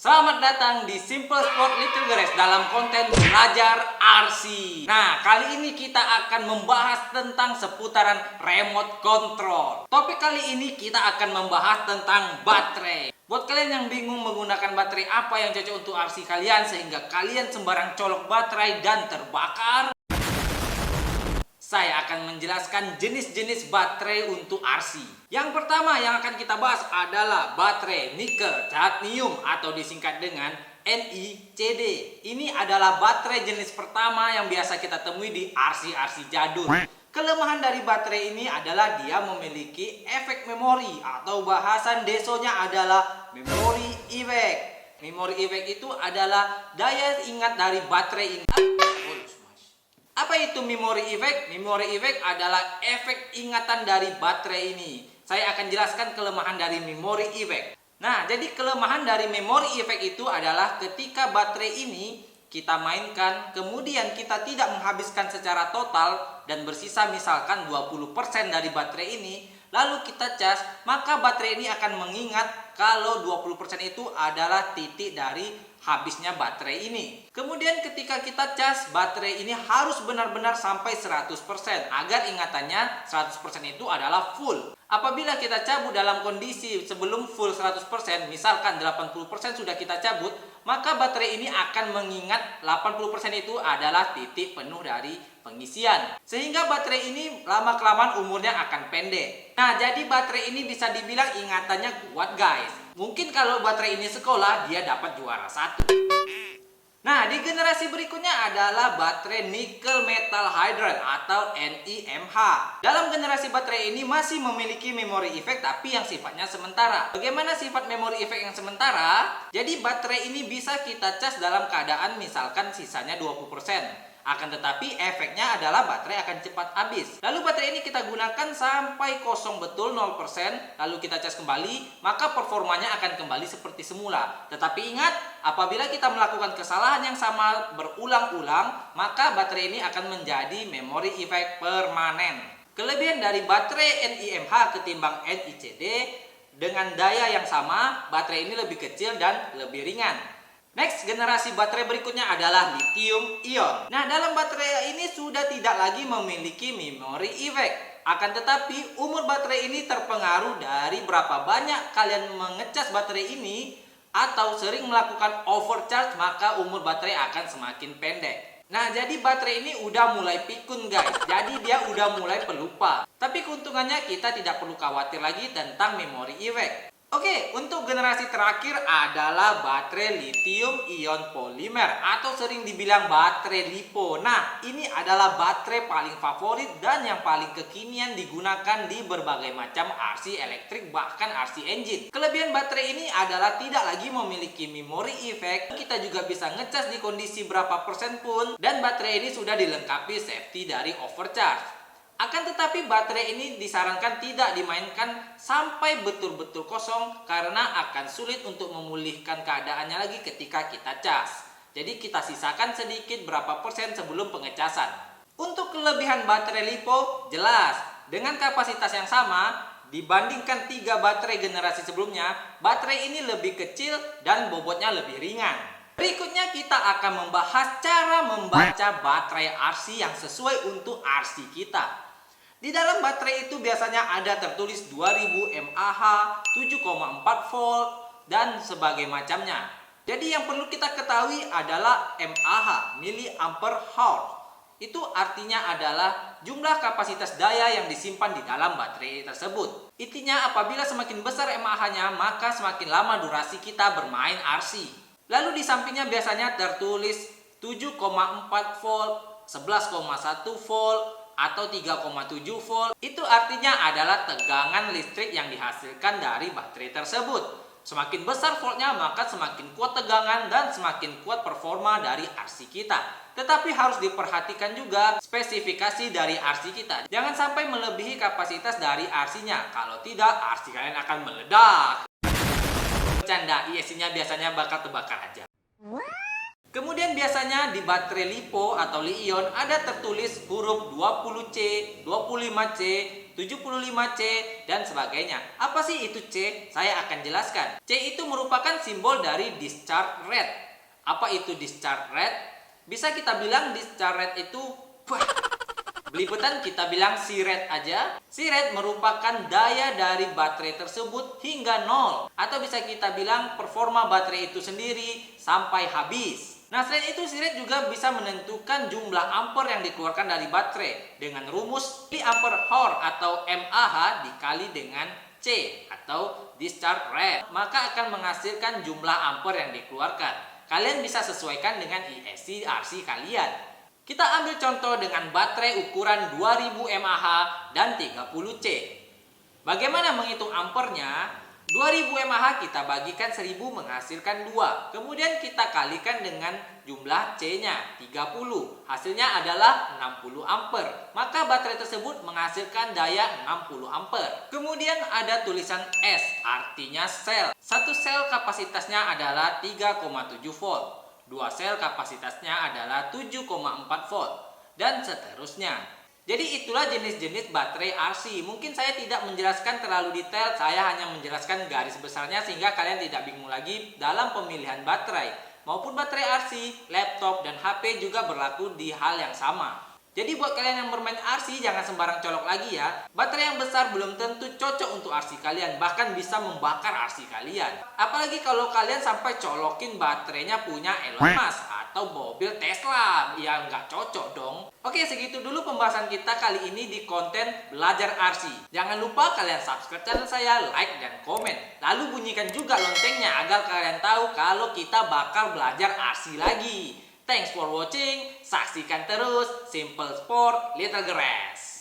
Selamat datang di Simple Sport Little Gares dalam konten belajar RC. Nah, kali ini kita akan membahas tentang seputaran remote control. Topik kali ini kita akan membahas tentang baterai. Buat kalian yang bingung menggunakan baterai apa yang cocok untuk RC kalian sehingga kalian sembarang colok baterai dan terbakar, saya akan menjelaskan jenis-jenis baterai untuk RC. Yang pertama yang akan kita bahas adalah baterai nikel cadmium atau disingkat dengan NiCd. Ini adalah baterai jenis pertama yang biasa kita temui di RC-RC jadul. Kelemahan dari baterai ini adalah dia memiliki efek memori atau bahasan desonya adalah memory effect. Memory effect itu adalah daya ingat dari baterai ini. Apa itu memory effect? Memory effect adalah efek ingatan dari baterai ini. Saya akan jelaskan kelemahan dari memory effect. Nah, jadi kelemahan dari memory effect itu adalah ketika baterai ini kita mainkan, kemudian kita tidak menghabiskan secara total dan bersisa misalkan 20% dari baterai ini, lalu kita cas, maka baterai ini akan mengingat kalau 20% itu adalah titik dari habisnya baterai ini. Kemudian ketika kita cas, baterai ini harus benar-benar sampai 100% agar ingatannya 100% itu adalah full. Apabila kita cabut dalam kondisi sebelum full 100%, misalkan 80% sudah kita cabut, maka baterai ini akan mengingat 80% itu adalah titik penuh dari pengisian. Sehingga baterai ini lama-kelamaan umurnya akan pendek. Nah, jadi baterai ini bisa dibilang ingatannya kuat, guys. Mungkin kalau baterai ini sekolah, dia dapat juara 1. Nah, di generasi berikutnya adalah baterai nickel metal hydride atau NiMH. Dalam generasi baterai ini masih memiliki memory effect tapi yang sifatnya sementara. Bagaimana sifat memory effect yang sementara? Jadi baterai ini bisa kita cas dalam keadaan misalkan sisanya 20%. Akan tetapi efeknya adalah baterai akan cepat habis. Lalu baterai ini kita gunakan sampai kosong betul 0%, lalu kita cas kembali, maka performanya akan kembali seperti semula. Tetapi ingat, apabila kita melakukan kesalahan yang sama berulang-ulang, maka baterai ini akan menjadi memory effect permanen. Kelebihan dari baterai NiMH ketimbang NiCd, dengan daya yang sama, baterai ini lebih kecil dan lebih ringan. Next, generasi baterai berikutnya adalah lithium ion. Nah, dalam baterai ini sudah tidak lagi memiliki memory effect. Akan tetapi, umur baterai ini terpengaruh dari berapa banyak kalian mengecas baterai ini atau sering melakukan overcharge, maka umur baterai akan semakin pendek. Nah, jadi baterai ini udah mulai pikun, guys. Jadi dia udah mulai pelupa. Tapi keuntungannya kita tidak perlu khawatir lagi tentang memory effect. Oke, untuk generasi terakhir adalah baterai lithium ion polimer atau sering dibilang baterai LiPo. Nah, ini adalah baterai paling favorit dan yang paling kekinian digunakan di berbagai macam RC elektrik bahkan RC engine. Kelebihan baterai ini adalah tidak lagi memiliki memory effect. Kita juga bisa ngecas di kondisi berapa persen pun dan baterai ini sudah dilengkapi safety dari overcharge. Akan tetapi baterai ini disarankan tidak dimainkan sampai betul-betul kosong karena akan sulit untuk memulihkan keadaannya lagi ketika kita cas. Jadi kita sisakan sedikit berapa persen sebelum pengecasan. Untuk kelebihan baterai LiPo jelas, dengan kapasitas yang sama dibandingkan 3 baterai generasi sebelumnya, baterai ini lebih kecil dan bobotnya lebih ringan. Berikutnya kita akan membahas cara membaca baterai RC yang sesuai untuk RC kita. Di dalam baterai itu biasanya ada tertulis 2000 mAh, 7,4 volt, dan sebagainya macamnya. Jadi yang perlu kita ketahui adalah mAh, milliampere hour. Itu artinya adalah jumlah kapasitas daya yang disimpan di dalam baterai tersebut. Intinya apabila semakin besar mAh-nya, maka semakin lama durasi kita bermain RC. Lalu di sampingnya biasanya tertulis 7,4 volt, 11,1 volt, atau 3,7 volt. Itu artinya adalah tegangan listrik yang dihasilkan dari baterai tersebut. Semakin besar voltnya maka semakin kuat tegangan dan semakin kuat performa dari RC kita. Tetapi harus diperhatikan juga spesifikasi dari RC kita. Jangan sampai melebihi kapasitas dari RC-nya. Kalau tidak, RC kalian akan meledak. Bercanda, IC-nya biasanya bakal terbakar aja. Kemudian biasanya di baterai LiPo atau Li-ion ada tertulis huruf 20C, 25C, 75C, dan sebagainya. Apa sih itu C? Saya akan jelaskan. C itu merupakan simbol dari discharge rate. Apa itu discharge rate? Bisa kita bilang discharge rate itu beliputan kita bilang C rate aja. C rate merupakan daya dari baterai tersebut hingga nol. Atau bisa kita bilang performa baterai itu sendiri sampai habis. Nah, selain itu C rate juga bisa menentukan jumlah ampere yang dikeluarkan dari baterai dengan rumus di ampere hour atau mAh dikali dengan C atau discharge rate. Maka akan menghasilkan jumlah ampere yang dikeluarkan. Kalian bisa sesuaikan dengan ISC RC kalian. Kita ambil contoh dengan baterai ukuran 2000 mAh dan 30C. Bagaimana menghitung ampernya? 2000 mAh kita bagikan 1000 menghasilkan 2. Kemudian kita kalikan dengan jumlah C-nya 30. Hasilnya adalah 60 ampere. Maka baterai tersebut menghasilkan daya 60 ampere. Kemudian ada tulisan S, artinya sel. Satu sel kapasitasnya adalah 3,7 volt. Dua sel kapasitasnya adalah 7,4 volt. Dan seterusnya. Jadi itulah jenis-jenis baterai RC. Mungkin saya tidak menjelaskan terlalu detail, saya hanya menjelaskan garis besarnya sehingga kalian tidak bingung lagi dalam pemilihan baterai. Maupun baterai RC, laptop, dan HP juga berlaku di hal yang sama. Jadi buat kalian yang bermain RC jangan sembarang colok lagi ya. Baterai yang besar belum tentu cocok untuk RC kalian, bahkan bisa membakar RC kalian. Apalagi kalau kalian sampai colokin baterainya punya Elon Musk atau mobil Tesla, ya nggak cocok dong. Oke, segitu dulu pembahasan kita kali ini di konten belajar RC. Jangan lupa kalian subscribe channel saya, like dan komen. Lalu bunyikan juga loncengnya agar kalian tahu kalau kita bakal belajar RC lagi. Thanks for watching. Saksikan terus Simple Sport Little Grass.